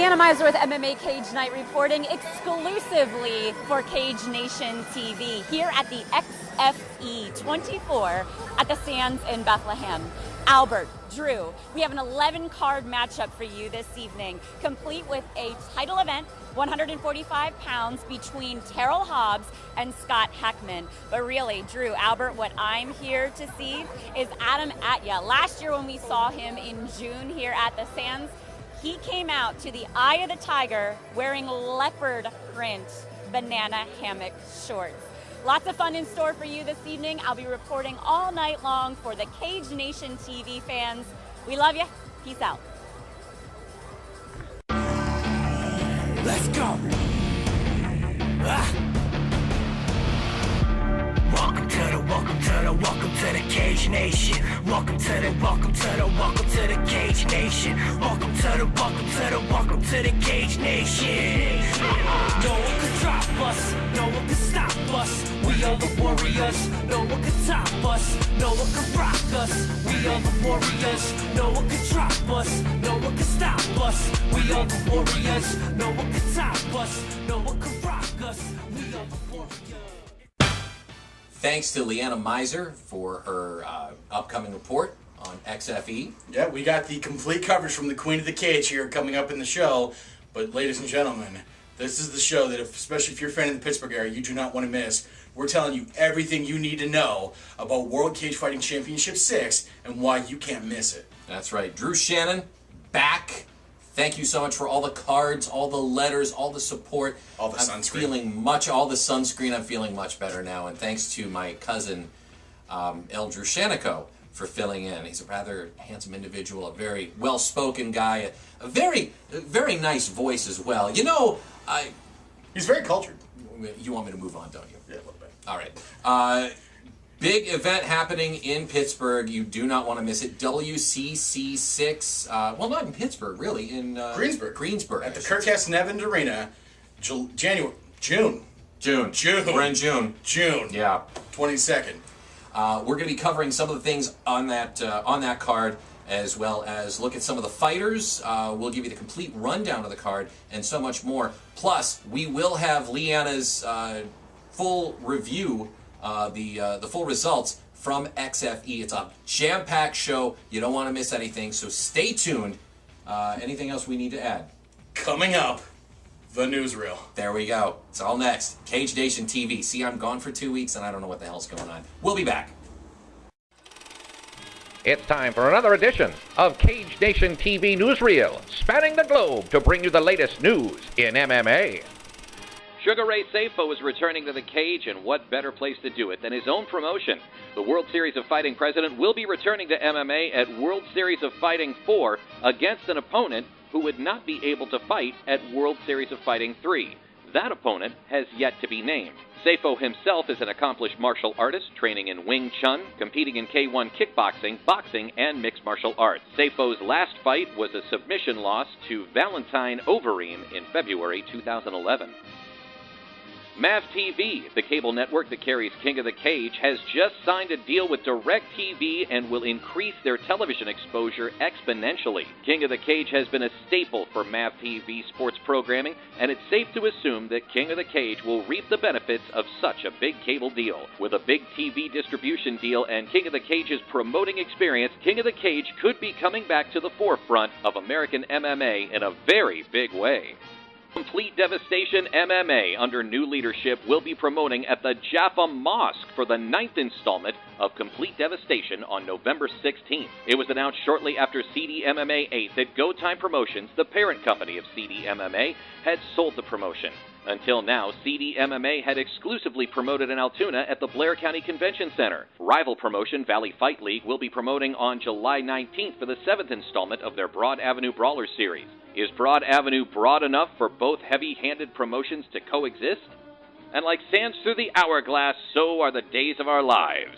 Leanna Miser with MMA Cage Night reporting exclusively for Cage Nation TV here at the XFE 24 at the Sands in Bethlehem. Albert, Drew, we have an 11-card matchup for you this evening, complete with a title event, 145 pounds, between Terrell Hobbs and Scott Heckman. But really, Drew, Albert, what I'm here to see is Adam Atya. Last year when we saw him in June here at the Sands, he came out to the Eye of the Tiger wearing leopard print banana hammock shorts. Lots of fun in store for you this evening. I'll be reporting all night long for the Cage Nation TV fans. We love you. Peace out. Let's go. Welcome to the Cage Nation. Welcome to the Cage Nation. Welcome to the Cage Nation. No one can drop us, no one can stop us. We are the warriors, no one can top us, no one can rock us. We are the warriors, no one can drop us, no one can stop us. We are the warriors, no one can top us, no one can rock us. We are the warriors. Thanks to Leanna Miser for her upcoming report on XFE. Yeah, we got the complete coverage from the Queen of the Cage here coming up in the show. But ladies and gentlemen, this is the show that, especially if you're a fan of the Pittsburgh area, you do not want to miss. We're telling you everything you need to know about World Cage Fighting Championship 6 and why you can't miss it. That's right. Drew Shannon, back. Thank you so much for all the cards, all the letters, all the support. All the sunscreen. All the sunscreen. I'm feeling much better now. And thanks to my cousin, El Drushanico, for filling in. He's a rather handsome individual, a very well-spoken guy, a very, very nice voice as well. You know, He's very cultured. You want me to move on, don't you? Yeah, a little bit. All right. Big event happening in Pittsburgh. You do not want to miss it. WCC 6. Well, not in Pittsburgh, really. In Greensburg. At the Kirk S. Nevins Arena, June. June. We're in June. Yeah. 22nd. We're going to be covering some of the things on that card, as well as look at some of the fighters. We'll give you the complete rundown of the card and so much more. Plus, we will have Leanna's full review, the full results from XFE. It's a jam-packed show. You don't want to miss anything, so stay tuned. Anything else we need to add? Coming up, the newsreel. There we go. It's all next. Cage Nation TV. See, I'm gone for 2 weeks, and I don't know what the hell's going on. We'll be back. It's time for another edition of Cage Nation TV Newsreel, spanning the globe to bring you the latest news in MMA. Sugar Ray Safo is returning to the cage, and what better place to do it than his own promotion? The World Series of Fighting president will be returning to MMA at World Series of Fighting 4 against an opponent who would not be able to fight at World Series of Fighting 3. That opponent has yet to be named. Safo himself is an accomplished martial artist, training in Wing Chun, competing in K1 kickboxing, boxing, and mixed martial arts. Safo's last fight was a submission loss to Valentine Overeem in February 2011. MAV TV, the cable network that carries King of the Cage, has just signed a deal with DirecTV and will increase their television exposure exponentially. King of the Cage has been a staple for MAV TV sports programming, and it's safe to assume that King of the Cage will reap the benefits of such a big cable deal. With a big TV distribution deal and King of the Cage's promoting experience, King of the Cage could be coming back to the forefront of American MMA in a very big way. Complete Devastation MMA, under new leadership, will be promoting at the Jaffa Mosque for the 9th installment of Complete Devastation on November 16th. It was announced shortly after CD MMA 8 that Go Time Promotions, the parent company of CD MMA, had sold the promotion. Until now, CD MMA had exclusively promoted in Altoona at the Blair County Convention Center. Rival promotion Valley Fight League will be promoting on July 19th for the 7th installment of their Broad Avenue Brawlers series. Is Broad Avenue broad enough for both heavy-handed promotions to coexist? And like sands through the hourglass, so are the days of our lives.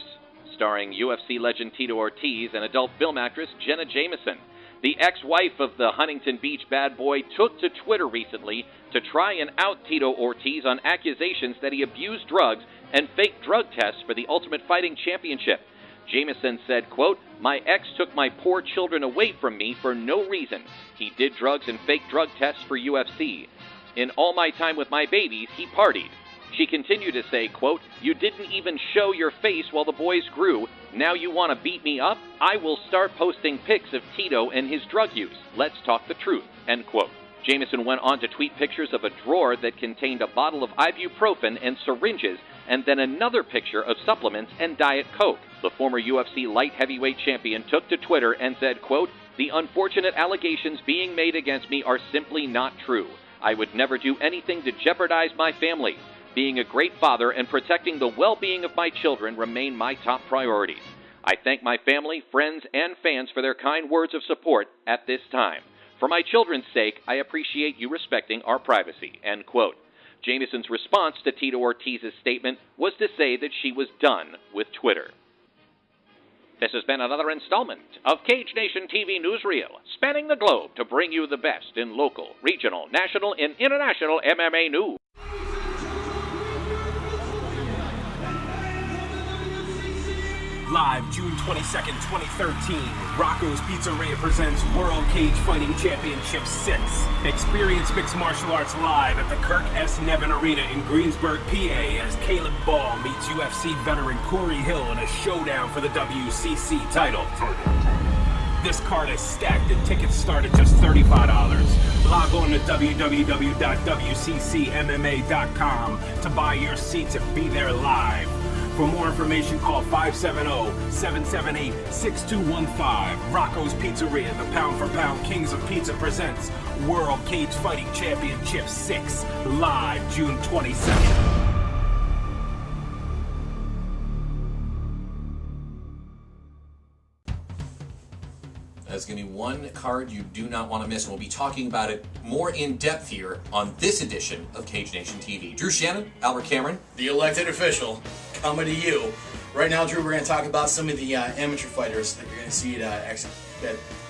Starring UFC legend Tito Ortiz and adult film actress Jenna Jameson. The ex-wife of the Huntington Beach bad boy took to Twitter recently to try and out Tito Ortiz on accusations that he abused drugs and faked drug tests for the Ultimate Fighting Championship. Jameson said, quote, "My ex took my poor children away from me for no reason. He did drugs and fake drug tests for UFC. In all my time with my babies, he partied." She continued to say, quote, "You didn't even show your face while the boys grew. Now you want to beat me up? I will start posting pics of Tito and his drug use. Let's talk the truth," end quote. Jameson went on to tweet pictures of a drawer that contained a bottle of ibuprofen and syringes, and then another picture of supplements and Diet Coke. The former UFC light heavyweight champion took to Twitter and said, quote, "The unfortunate allegations being made against me are simply not true. I would never do anything to jeopardize my family. Being a great father and protecting the well-being of my children remain my top priorities. I thank my family, friends, and fans for their kind words of support at this time. For my children's sake, I appreciate you respecting our privacy," end quote. Jameson's response to Tito Ortiz's statement was to say that she was done with Twitter. This has been another installment of Cage Nation TV Newsreel, spanning the globe to bring you the best in local, regional, national, and international MMA news. Live June 22nd, 2013, Rocco's Pizzeria presents World Cage Fighting Championship 6. Experience mixed martial arts live at the Kirk S. Nevin Arena in Greensburg, PA, as Caleb Ball meets UFC veteran Corey Hill in a showdown for the WCC title. This card is stacked and tickets start at just $35. Log on to www.wccmma.com to buy your seats and be there live. For more information, call 570-778-6215. Rocco's Pizzeria, the pound-for-pound Kings of Pizza presents World Cage Fighting Championship 6, live June 22nd. That's going to be one card you do not want to miss, and we'll be talking about it more in depth here on this edition of Cage Nation TV. Drew Shannon, Albert Cameron, the elected official, coming to you. Right now, Drew, we're going to talk about some of the amateur fighters that you're going to see at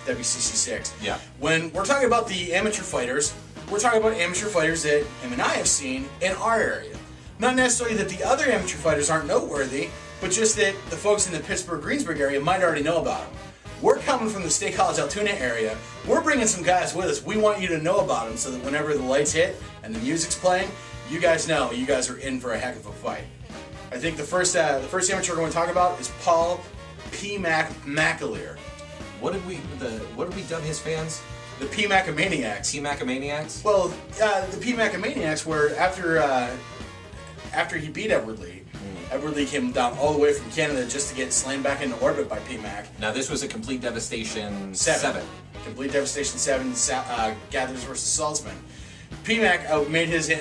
WCC 6. Yeah. When we're talking about the amateur fighters, we're talking about amateur fighters that him and I have seen in our area. Not necessarily that the other amateur fighters aren't noteworthy, but just that the folks in the Pittsburgh-Greensburg area might already know about them. We're coming from the State College Altoona area. We're bringing some guys with us. We want you to know about them so that whenever the lights hit and the music's playing, you guys know you guys are in for a heck of a fight. I think the first amateur we're going to talk about is Paul P. McAleer. what did we dub his fans? The P. Macamaniacs. P. Macamaniacs? Well, the P. Macamaniacs were after he beat Edward Lee. Edward Lee came down all the way from Canada just to get slammed back into orbit by P-Mac. Now, this was a Complete Devastation 7. Complete Devastation 7, Gathers versus Saltzman. P-Mac made his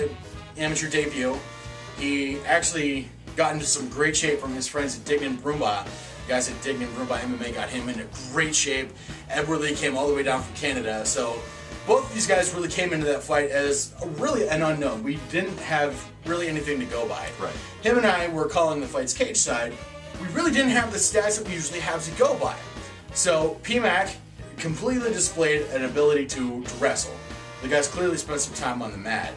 amateur debut. He actually got into some great shape from his friends at Dignan Broomba. The guys at Dignan Broomba MMA got him into great shape. Edward Lee came all the way down from Canada. So both of these guys really came into that fight as really an unknown. We didn't have really anything to go by. Right. Him and I were calling the fights cage side. We really didn't have the stats that we usually have to go by. So P-Mac completely displayed an ability to wrestle. The guys clearly spent some time on the mat.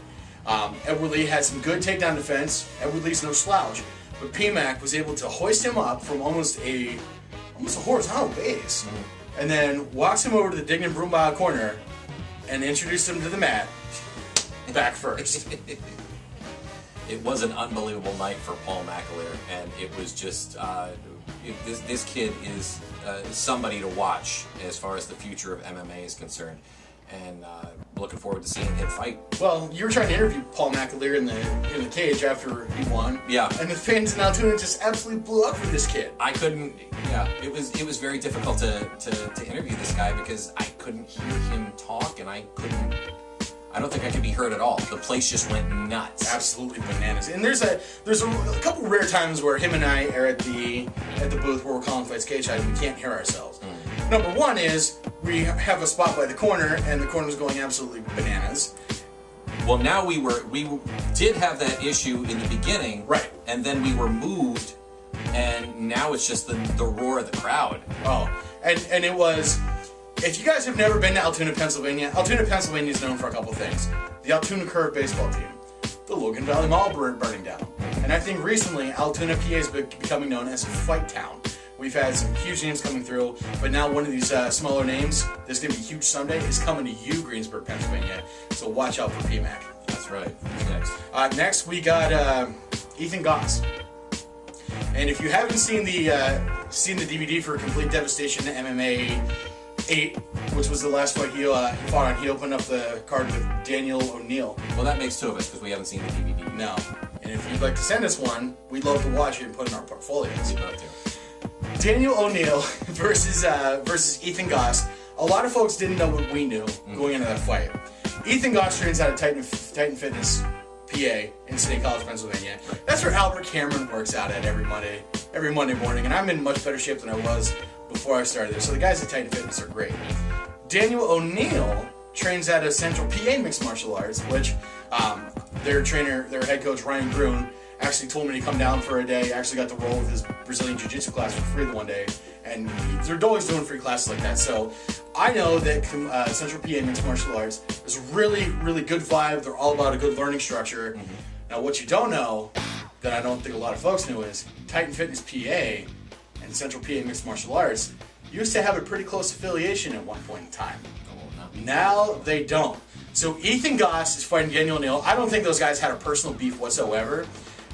Edward Lee had some good takedown defense. Edward Lee's no slouch. But P-Mac was able to hoist him up from almost a horizontal base. And then walks him over to the Dignan Broomba corner and introduced him to the mat back first. It was an unbelievable night for Paul McAleer, and it was just this kid is somebody to watch as far as the future of MMA is concerned, and looking forward to seeing him fight. Well, you were trying to interview Paul McAleer in the cage after he won. Yeah. And the fans in Altoona just absolutely blew up for this kid. I couldn't. Yeah, it was very difficult to interview this guy because I couldn't hear him talk, and I don't think I could be heard at all. The place just went nuts. Absolutely bananas. And there's a couple rare times where him and I are at the booth where we're calling fights cage side and we can't hear ourselves. Number one is we have a spot by the corner and the corner's going absolutely bananas. Well, now we did have that issue in the beginning, right? And then we were moved, and now it's just the roar of the crowd. Oh, and it was. If you guys have never been to Altoona, Pennsylvania is known for a couple things. The Altoona Curve baseball team, the Logan Valley Mall burning down, and I think recently Altoona, PA is becoming known as a fight town. We've had some huge names coming through, but now one of these smaller names that's going to be huge someday is coming to you, Greensburg, Pennsylvania. So watch out for PMAC. That's right. Who's next? Next, we got Ethan Goss. And if you haven't seen the DVD for Complete Devastation MMA 8, which was the last fight he fought on, he opened up the card with Daniel O'Neill. Well, that makes two of us because we haven't seen the DVD. No. And if you'd like to send us one, we'd love to watch it and put it in our portfolios. We'd love to. Daniel O'Neill versus Ethan Goss. A lot of folks didn't know what we knew going into that fight. Ethan Goss trains out of Titan Fitness, PA, in State College, Pennsylvania. That's where Albert Cameron works out at every Monday morning, and I'm in much better shape than I was before I started there. So the guys at Titan Fitness are great. Daniel O'Neill trains out of Central PA Mixed Martial Arts, which their head coach Ryan Grun actually told me to come down for a day. Actually got to roll with his Brazilian Jiu-Jitsu class for free the one day, and they're always doing free classes like that. So I know that Central PA Mixed Martial Arts is a really, really good vibe. They're all about a good learning structure. Mm-hmm. Now, what you don't know, that I don't think a lot of folks knew, is Titan Fitness PA and Central PA Mixed Martial Arts used to have a pretty close affiliation at one point in time. Now they don't. So Ethan Goss is fighting Daniel O'Neill. I don't think those guys had a personal beef whatsoever.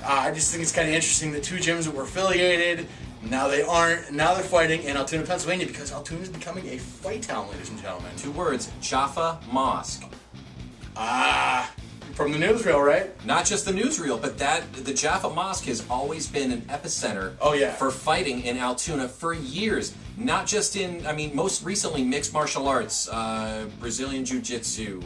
I just think it's kind of interesting that two gyms that were affiliated, now they aren't. Now they're fighting in Altoona, Pennsylvania, because Altoona is becoming a fight town, ladies and gentlemen. 2 words, Jaffa Mosque. From the newsreel, right? Not just the newsreel, but the Jaffa Mosque has always been an epicenter for fighting in Altoona for years. Not just most recently mixed martial arts, Brazilian Jiu-Jitsu,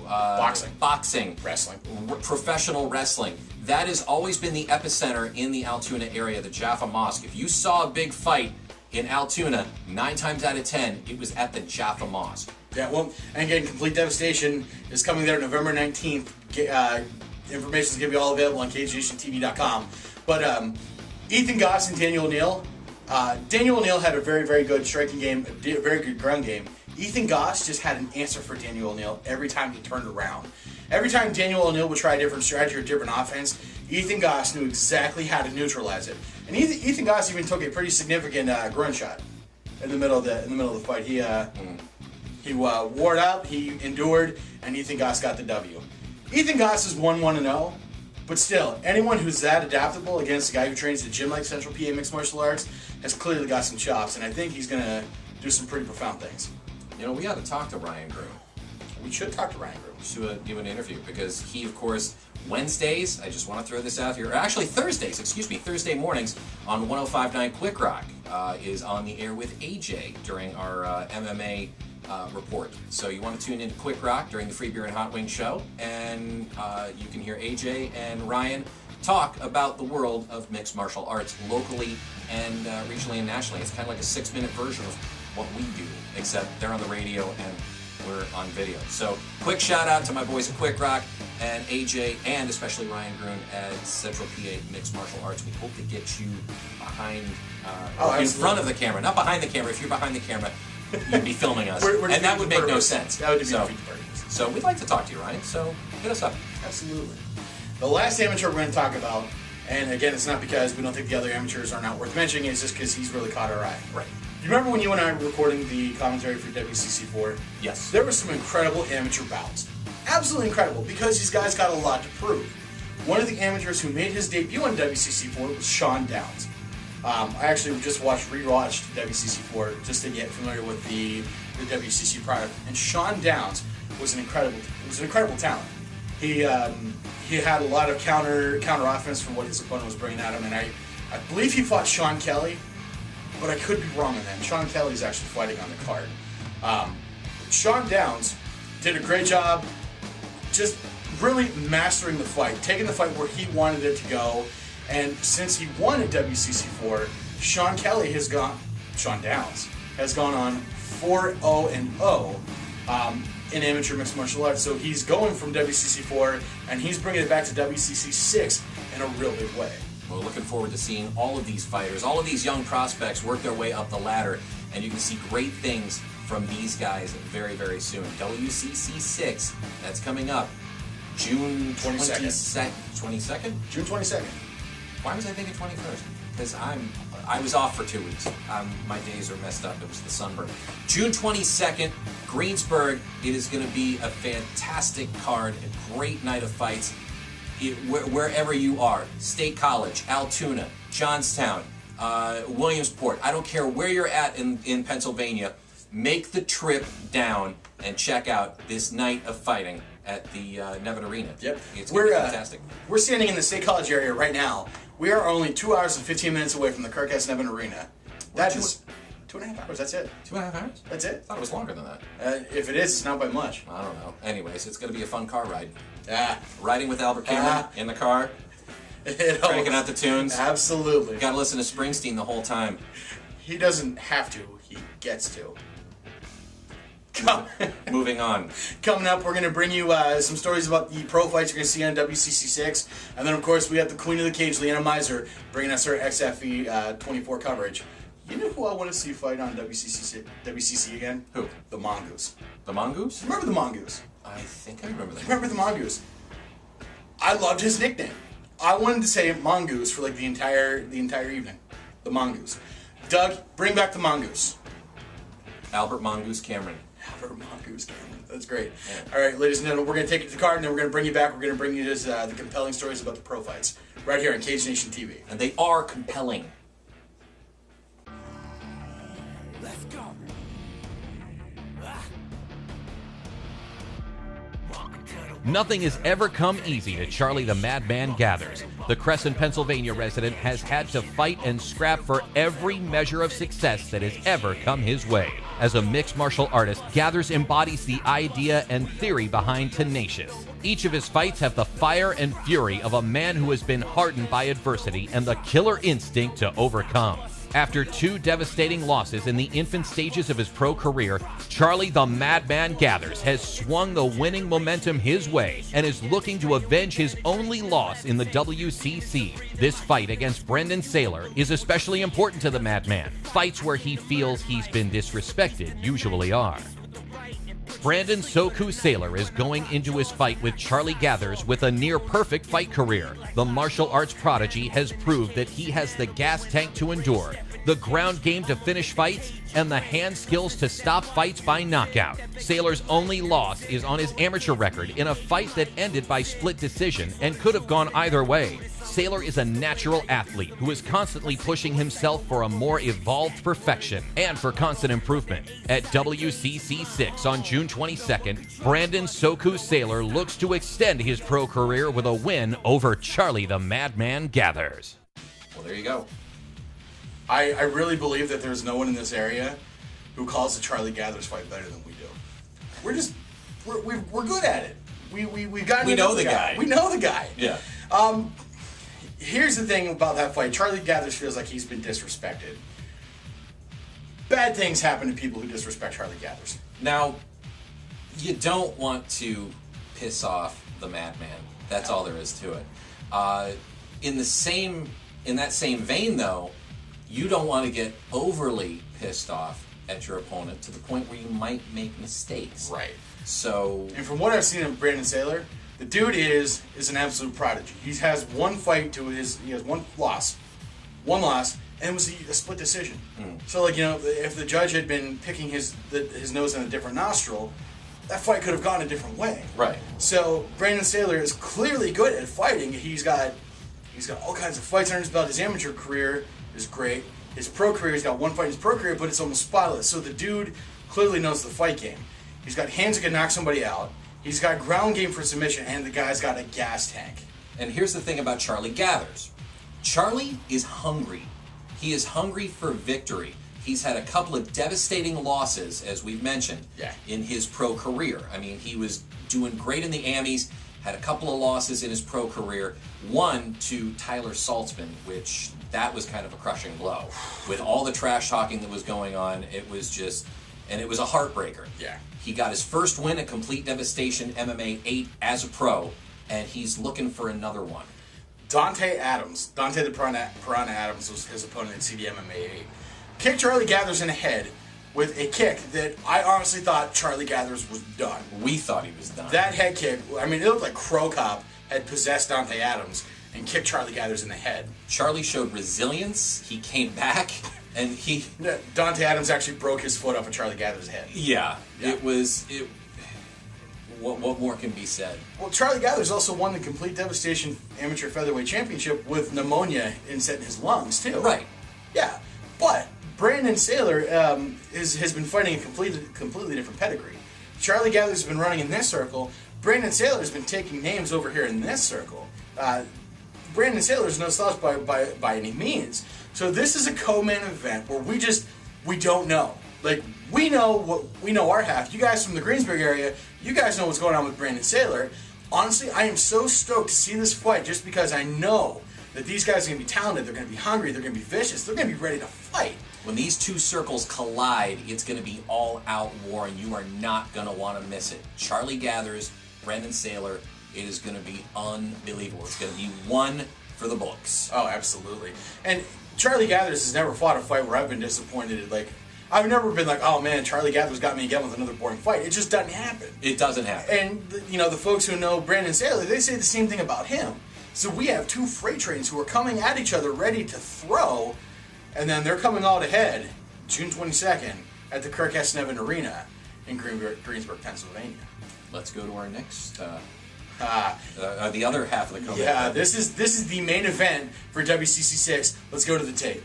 boxing, wrestling, professional wrestling. That has always been the epicenter in the Altoona area, the Jaffa Mosque. If you saw a big fight in Altoona, 9 times out of 10, it was at the Jaffa Mosque. Yeah, well, and again, Complete Devastation is coming there November 19th. Information is going to be all available on CageNationTV.com. But Ethan Goss and Daniel O'Neill. Daniel O'Neill had a very, very good striking game, a very good ground game. Ethan Goss just had an answer for Daniel O'Neill every time he turned around. Every time Daniel O'Neill would try a different strategy or different offense, Ethan Goss knew exactly how to neutralize it. And Ethan Goss even took a pretty significant grunt shot in the middle of the fight. He wore out, he endured, and Ethan Goss got the W. Ethan Goss is 1-1-0, but still, anyone who's that adaptable against a guy who trains at a gym like Central PA Mixed Martial Arts has clearly got some chops, and I think he's going to do some pretty profound things. You know, we got to talk to Ryan Grun. We should talk to Ryan Grun. To give an interview, because he, of course, Wednesdays, I just want to throw this out here, or actually Thursday mornings on 105.9 Quick Rock is on the air with AJ during our MMA report. So you want to tune in to Quick Rock during the Free Beer and Hot Wing show, and you can hear AJ and Ryan talk about the world of mixed martial arts locally and regionally and nationally. It's kind of like a 6-minute version of what we do, except they're on the radio and we're on video. So quick shout out to my boys at Quick Rock and AJ and especially Ryan Grun at Central PA Mixed Martial Arts. We hope to get you behind, in front of the camera, not behind the camera. If you're behind the camera, you'd be filming us, and that would make no sense. That would be so we'd like to talk to you, Ryan. So hit us up. Absolutely. The last amateur we're going to talk about, and again, it's not because we don't think the other amateurs are not worth mentioning. It's just because he's really caught our eye. Right. You remember when you and I were recording the commentary for WCC4? Yes. There were some incredible amateur bouts. Absolutely incredible, because these guys got a lot to prove. One of the amateurs who made his debut on WCC4 was Sean Downs. I actually just rewatched WCC4 just to get familiar with the WCC product. And Sean Downs was an incredible talent. He had a lot of counter offense from what his opponent was bringing at him, and I believe he fought Sean Kelly, but I could be wrong on that. Sean Kelly's actually fighting on the card. Sean Downs did a great job just really mastering the fight, taking the fight where he wanted it to go. And since he won at WCC4, Sean Downs has gone on 4-0-0 in amateur mixed martial arts. So he's going from WCC4 and he's bringing it back to WCC6 in a real big way. We're looking forward to seeing all of these fighters, all of these young prospects work their way up the ladder, and you can see great things from these guys very, very soon. WCC 6, that's coming up June 22nd. June 22nd. Why was I thinking 21st? Because I'm I was off for 2 weeks. My days are messed up. It was the sunburn. June 22nd, Greensburg. It is going to be a fantastic card, a great night of fights. Wherever you are, State College, Altoona, Johnstown, Williamsport. I don't care where you're at in Pennsylvania. Make the trip down and check out this night of fighting at the Nevin Arena. Yep. It's going to be fantastic. We're standing in the State College area right now. We are only 2 hours and 15 minutes away from the Kirk S. Nevin Arena. That is 2.5 hours. That's it. 2.5 hours? That's it. I thought it was longer than that. If it is, it's not by much. I don't know. Anyways, it's going to be a fun car ride. Yeah. Riding with Albert Cameron in the car, cranking out the tunes. Absolutely. Got to listen to Springsteen the whole time. He doesn't have to. He gets to. Moving on. Coming up, we're going to bring you some stories about the pro fights you're going to see on WCC 6. And then, of course, we have the Queen of the Cage, Leanna Miser, bringing us her XFE 24 coverage. You know who I want to see fight on WCC again? Who? The Mongoose. The Mongoose? Remember the Mongoose? I think I remember that. Remember the Mongoose? I loved his nickname. I wanted to say Mongoose for like the entire evening. The Mongoose. Doug, bring back the Mongoose. Albert Mongoose Cameron. Albert Mongoose Cameron. That's great. Yeah. All right, ladies and gentlemen, we're going to take it to the card, and then we're going to bring you back. We're going to bring you the compelling stories about the pro fights right here on Cage Nation TV. And they are compelling. Let's go. Nothing has ever come easy to Charlie the Madman Gathers. The Crescent, Pennsylvania resident has had to fight and scrap for every measure of success that has ever come his way. As a mixed martial artist, Gathers embodies the idea and theory behind Tenacious. Each of his fights have the fire and fury of a man who has been hardened by adversity and the killer instinct to overcome. After 2 devastating losses in the infant stages of his pro career, Charlie the Madman Gathers has swung the winning momentum his way and is looking to avenge his only loss in the WCC. This fight against Brendan Seyler is especially important to the Madman. Fights where he feels he's been disrespected usually are. Brandon Soku Seyler is going into his fight with Charlie Gathers with a near-perfect fight career. The martial arts prodigy has proved that he has the gas tank to endure, the ground game to finish fights, and the hand skills to stop fights by knockout. Seyler's only loss is on his amateur record in a fight that ended by split decision and could have gone either way. Seyler is a natural athlete who is constantly pushing himself for a more evolved perfection and for constant improvement. At WCC 6 on June 22nd, Brandon Soku Seyler looks to extend his pro career with a win over Charlie the Madman Gathers. Well, there you go. I really believe that there's no one in this area who calls the Charlie Gathers fight better than we do. We're good at it. We've gotten we know the guy. We know the guy. Yeah. Here's the thing about that fight. Charlie Gathers feels like he's been disrespected. Bad things happen to people who disrespect Charlie Gathers. Now, you don't want to piss off the Madman. That's all there is to it. In that same vein, though, you don't want to get overly pissed off at your opponent to the point where you might make mistakes. Right. So, and from what I've seen of Brandon Seyler, the dude is an absolute prodigy. He has one fight to he has one loss, and it was a split decision. So, like, if the judge had been picking his nose in a different nostril, that fight could have gone a different way. Right. So Brandon Seyler is clearly good at fighting. He's got all kinds of fights under his belt. His amateur career is great. His pro career, he's got one fight in his pro career, but it's almost spotless. So the dude clearly knows the fight game. He's got hands that can knock somebody out. He's got ground game for submission, and the guy's got a gas tank. And here's the thing about Charlie Gathers. Charlie is hungry. He is hungry for victory. He's had a couple of devastating losses, as we've mentioned, in his pro career. I mean, he was doing great in the Amis, had a couple of losses in his pro career. One to Tyler Saltzman, which that was kind of a crushing blow. With all the trash talking that was going on, it was just, and it was a heartbreaker. Yeah. He got his first win at Complete Devastation MMA 8 as a pro, and he's looking for another one. Dante the Piranha Adams was his opponent at CD MMA 8. Kicked Charlie Gathers in the head with a kick that I honestly thought Charlie Gathers was done. We thought he was done. That head kick, I mean, it looked like Crow Cop had possessed Dante Adams, and kick Charlie Gathers in the head. Charlie showed resilience. He came back, and Dante Adams actually broke his foot off of Charlie Gathers' head. Yeah. What more can be said? Well, Charlie Gathers also won the Complete Devastation Amateur Featherweight Championship with pneumonia inset in his lungs, too. Right. Yeah. But Brandon Seyler has been fighting a completely different pedigree. Charlie Gathers has been running in this circle. Brandon Seyler has been taking names over here in this circle. Brandon Seyler is no slouch by any means. So this is a co-main event where we don't know. Like, we know our half. You guys from the Greensburg area, you guys know what's going on with Brandon Seyler. Honestly, I am so stoked to see this fight just because I know that these guys are going to be talented, they're going to be hungry, they're going to be vicious, they're going to be ready to fight. When these two circles collide, it's going to be all-out war, and you are not going to want to miss it. Charlie Gathers, Brandon Seyler, it is going to be unbelievable. It's going to be one for the books. Oh, absolutely. And Charlie Gathers has never fought a fight where I've been disappointed. Like, I've never been like, oh man, Charlie Gathers got me again with another boring fight. It just doesn't happen. It doesn't happen. And, the folks who know Brandon Seyler, they say the same thing about him. So we have two freight trains who are coming at each other ready to throw, and then they're coming out ahead June 22nd at the Kirk S. Nevin Arena in Greensburg, Pennsylvania. Let's go to our next, the other half of the co-main. Yeah, this is the main event for WCC 6. Let's go to the tape.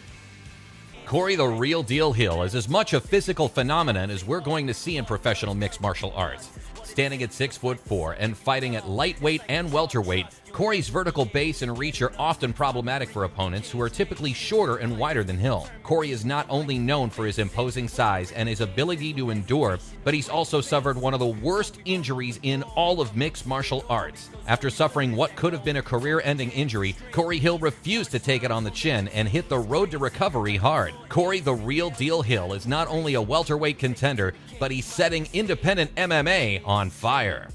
Corey the Real Deal Hill is as much a physical phenomenon as we're going to see in professional mixed martial arts. Standing at 6'4" and fighting at lightweight and welterweight, Corey's vertical base and reach are often problematic for opponents who are typically shorter and wider than Hill. Corey is not only known for his imposing size and his ability to endure, but he's also suffered one of the worst injuries in all of mixed martial arts. After suffering what could have been a career-ending injury, Corey Hill refused to take it on the chin and hit the road to recovery hard. Corey the Real Deal Hill is not only a welterweight contender, but he's setting independent MMA on fire.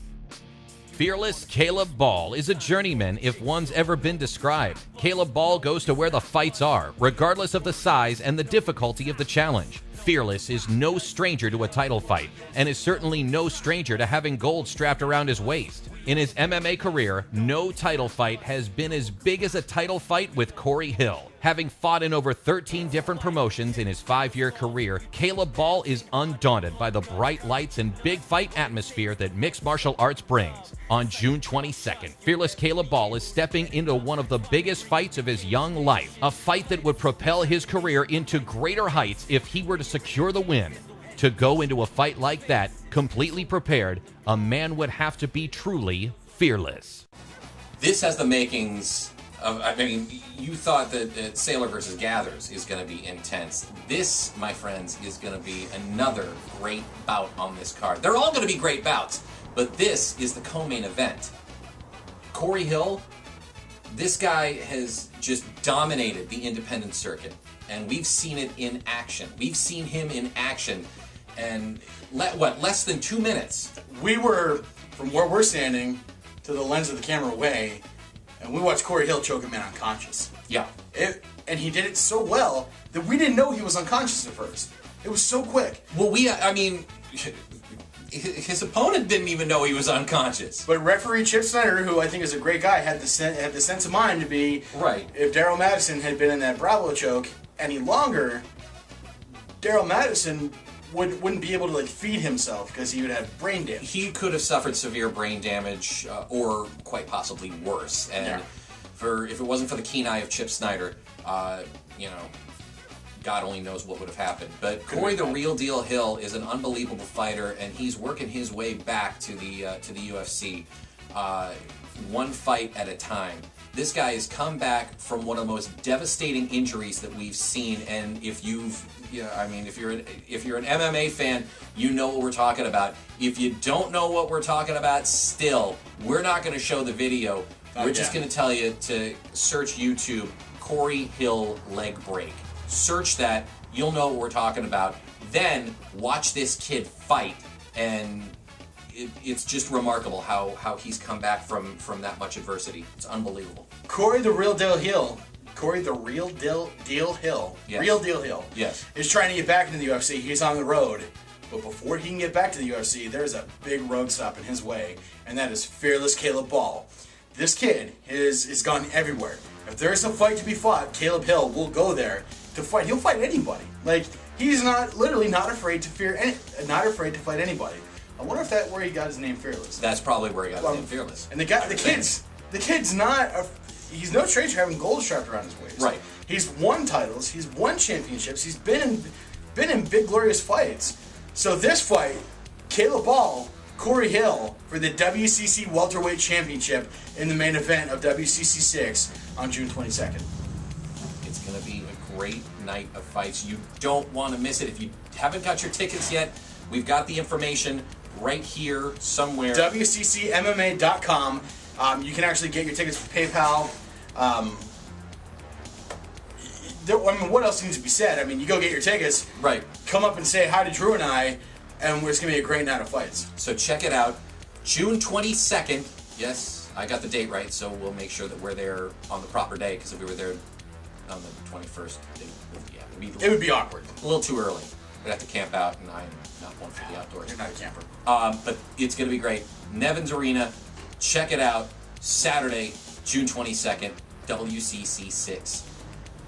Fearless Caleb Ball is a journeyman if one's ever been described. Caleb Ball goes to where the fights are, regardless of the size and the difficulty of the challenge. Fearless is no stranger to a title fight, and is certainly no stranger to having gold strapped around his waist. In his MMA career, no title fight has been as big as a title fight with Corey Hill. Having fought in over 13 different promotions in his 5-year career, Caleb Ball is undaunted by the bright lights and big fight atmosphere that mixed martial arts brings. On June 22nd, Fearless Caleb Ball is stepping into one of the biggest fights of his young life, a fight that would propel his career into greater heights if he were to secure the win. To go into a fight like that, completely prepared, a man would have to be truly fearless. This has the makings of, you thought that Seyler versus Gathers is going to be intense. This, my friends, is going to be another great bout on this card. They're all going to be great bouts, but this is the co-main event. Corey Hill, this guy has just dominated the independent circuit, and we've seen it in action. We've seen him in action, and less than 2 minutes. We were, from where we're standing, to the lens of the camera away, and we watched Corey Hill choke a man unconscious. Yeah. And he did it so well that we didn't know he was unconscious at first. It was so quick. Well, his opponent didn't even know he was unconscious. But referee Chip Snyder, who I think is a great guy, had the sense of mind to be, right. If Daryl Madison had been in that Bravo choke any longer, Daryl Madison wouldn't be able to feed himself because he would have brain damage. He could have suffered severe brain damage, or quite possibly worse. And if it wasn't for the keen eye of Chip Snyder, God only knows what would have happened. But Corey the Real Deal Hill is an unbelievable fighter, and he's working his way back to the UFC, one fight at a time. This guy has come back from one of the most devastating injuries that we've seen, and if you're an MMA fan, you know what we're talking about. If you don't know what we're talking about, still, we're not going to show the video. We're just going to tell you to search YouTube, Corey Hill leg break. Search that, you'll know what we're talking about. Then watch this kid fight, and it's just remarkable how he's come back from that much adversity. It's unbelievable. Corey the Real Deal Hill. Corey the Real Deal Hill. Yes. Real Deal Hill. Yes. Is trying to get back into the UFC. He's on the road. But before he can get back to the UFC, there's a big road stop in his way, and that is Fearless Caleb Ball. this kid is gone everywhere. If there is a fight to be fought, Caleb Hill will go there to fight. He'll fight anybody. Like, he's not afraid to fight anybody. I wonder if that's where he got his name, Fearless. That's probably where he got his name, Fearless. And the kid's not. He's no stranger having gold strapped around his waist. Right. He's won titles. He's won championships. He's been in big glorious fights. So this fight, Caleb Ball, Corey Hill for the WCC Welterweight Championship in the main event of WCC 6 on June 22nd. It's going to be a great night of fights. You don't want to miss it. If you haven't got your tickets yet, we've got the information right here somewhere. WCCMMA.com. You can actually get your tickets for PayPal. What else needs to be said? I mean, you go get your tickets. Right. Come up and say hi to Drew and I, and it's going to be a great night of fights. So check it out. June 22nd. Yes, I got the date right, so we'll make sure that we're there on the proper day, because if we were there on the 21st, it would be awkward. A little too early. We'd have to camp out, and I'm not one for the outdoors. You're not a camper. But it's going to be great. Nevins Arena. Check it out. Saturday, June 22nd, WCC 6.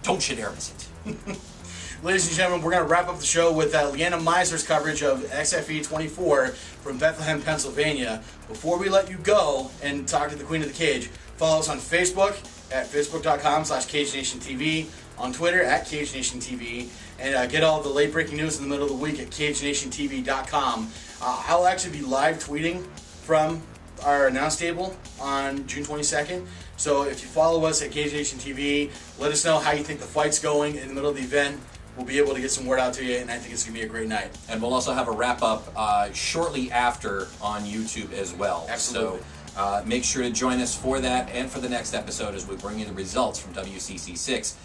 Don't you dare miss it. Ladies and gentlemen, we're going to wrap up the show with Leanna Meiser's coverage of XFE 24 from Bethlehem, Pennsylvania. Before we let you go and talk to the Queen of the Cage, follow us on Facebook at facebook.com/CageNationTV, on Twitter at CageNationTV, and get all the late-breaking news in the middle of the week at CageNationTV.com. I'll actually be live tweeting from our announce table on June 22nd. So if you follow us at Cage Nation TV, let us know how you think the fight's going in the middle of the event. We'll be able to get some word out to you, and I think it's going to be a great night. And we'll also have a wrap-up shortly after on YouTube as well. Absolutely. So make sure to join us for that and for the next episode as we bring you the results from WCC 6.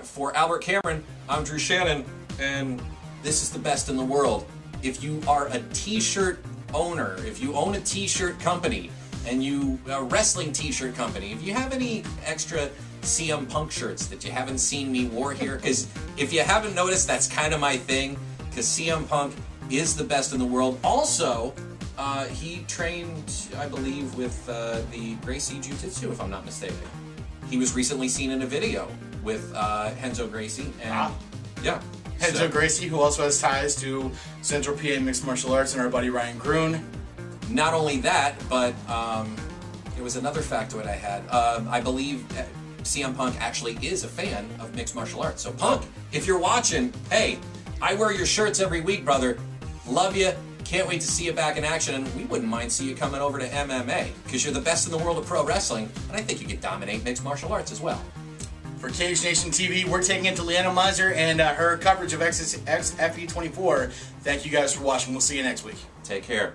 For Albert Cameron, I'm Drew Shannon, and this is the best in the world. If you are a t-shirt owner, if you own a t-shirt company, and a wrestling t-shirt company, if you have any extra CM Punk shirts that you haven't seen me wear here, because if you haven't noticed, that's kind of my thing, because CM Punk is the best in the world. Also, he trained, I believe, with the Gracie Jiu-Jitsu, if I'm not mistaken. He was recently seen in a video with Renzo Gracie, and yeah. Renzo Gracie, who also has ties to Central PA Mixed Martial Arts, and our buddy Ryan Groon. Not only that, but it was another factoid I had. I believe CM Punk actually is a fan of mixed martial arts. So Punk, if you're watching, hey, I wear your shirts every week, brother. Love you. Can't wait to see you back in action. And we wouldn't mind see you coming over to MMA, because you're the best in the world of pro wrestling. And I think you could dominate mixed martial arts as well. For Cage Nation TV, we're taking it to Leanna Meiser and her coverage of XFE 24. Thank you guys for watching. We'll see you next week. Take care.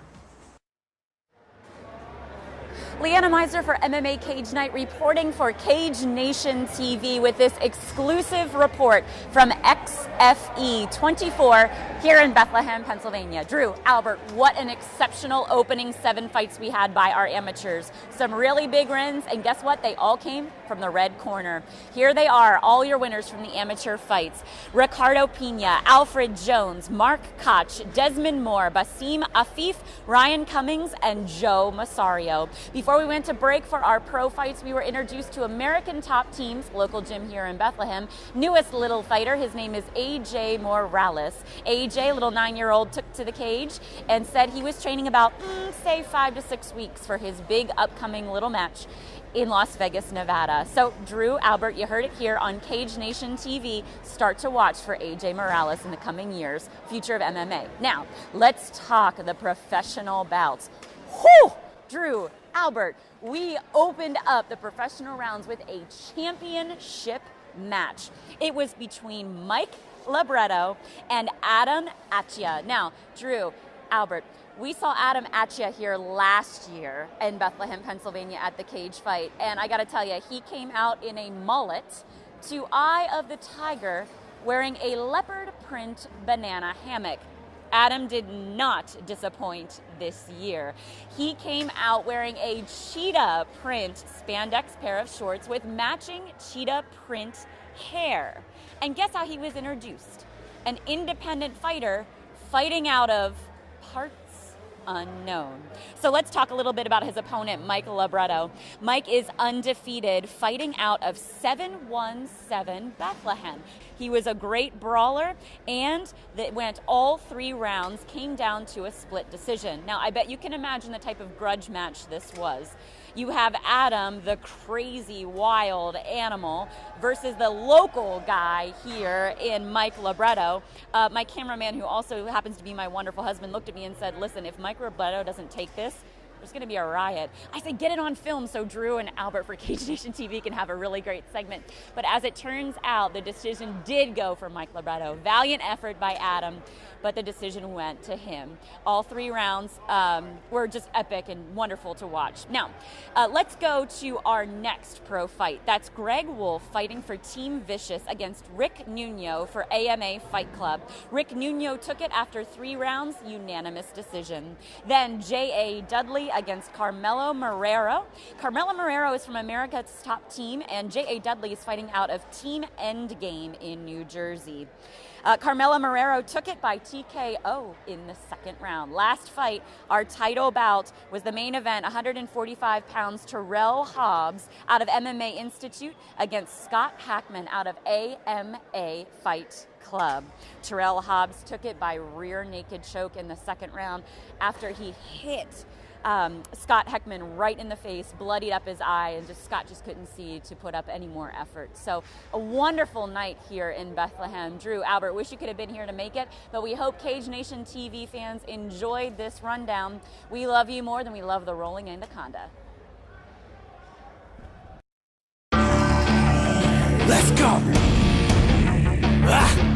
Leanna Meiser for MMA Cage Night, reporting for Cage Nation TV with this exclusive report from XFE 24 here in Bethlehem, Pennsylvania. Drew, Albert, what an exceptional opening 7 fights we had by our amateurs. Some really big wins, and guess what? They all came from the red corner. Here they are, all your winners from the amateur fights. Ricardo Pena, Alfred Jones, Mark Koch, Desmond Moore, Basim Afif, Ryan Cummings, and Joe Masario. Before we went to break for our pro fights, we were introduced to American Top Team's local gym here in Bethlehem. Newest little fighter, his name is AJ Morales. AJ, little 9-year-old, took to the cage and said he was training about, say, 5 to 6 weeks for his big upcoming little match in Las Vegas, Nevada. So, Drew, Albert, you heard it here on Cage Nation TV. Start to watch for AJ Morales in the coming years, future of MMA. Now, let's talk the professional bouts. Whew! Drew, Albert, we opened up the professional rounds with a championship match. It was between Mike Libretto and Adam Achia. Now, Drew, Albert, we saw Adam Achia here last year in Bethlehem, Pennsylvania at the cage fight, and I gotta tell you, he came out in a mullet to Eye of the Tiger wearing a leopard print banana hammock. Adam did not disappoint this year. He came out wearing a cheetah print spandex pair of shorts with matching cheetah print hair. And guess how he was introduced? An independent fighter fighting out of parts unknown. So let's talk a little bit about his opponent, Mike Libretto. Mike is undefeated, fighting out of 717 Bethlehem. He was a great brawler, and that went all 3 rounds, came down to a split decision. Now, I bet you can imagine the type of grudge match this was. You have Adam, the crazy, wild animal, versus the local guy here in Mike Libretto. My cameraman, who also happens to be my wonderful husband, looked at me and said, listen, if Mike Libretto doesn't take this, there's going to be a riot. I said, get it on film so Drew and Albert for Cage Nation TV can have a really great segment. But as it turns out, the decision did go for Mike Libretto. Valiant effort by Adam, but the decision went to him. All 3 rounds were just epic and wonderful to watch. Now, let's go to our next pro fight. That's Greg Wolf fighting for Team Vicious against Rick Nuno for AMA Fight Club. Rick Nuno took it after 3 rounds, unanimous decision. Then J.A. Dudley against Carmelo Marrero. Carmelo Marrero is from America's Top Team, and J.A. Dudley is fighting out of Team Endgame in New Jersey. Carmelo Marrero took it by TKO in the 2nd round. Last fight, our title bout, was the main event, 145 pounds, Terrell Hobbs out of MMA Institute against Scott Hackman out of AMA Fight Club. Terrell Hobbs took it by rear naked choke in the 2nd round after he hit Scott Heckman right in the face, bloodied up his eye, and Scott just couldn't see to put up any more effort. So a wonderful night here in Bethlehem. Drew, Albert, wish you could have been here to make it, but we hope Cage Nation TV fans enjoyed this rundown. We love you more than we love the Rolling Anaconda. Let's go. Ah.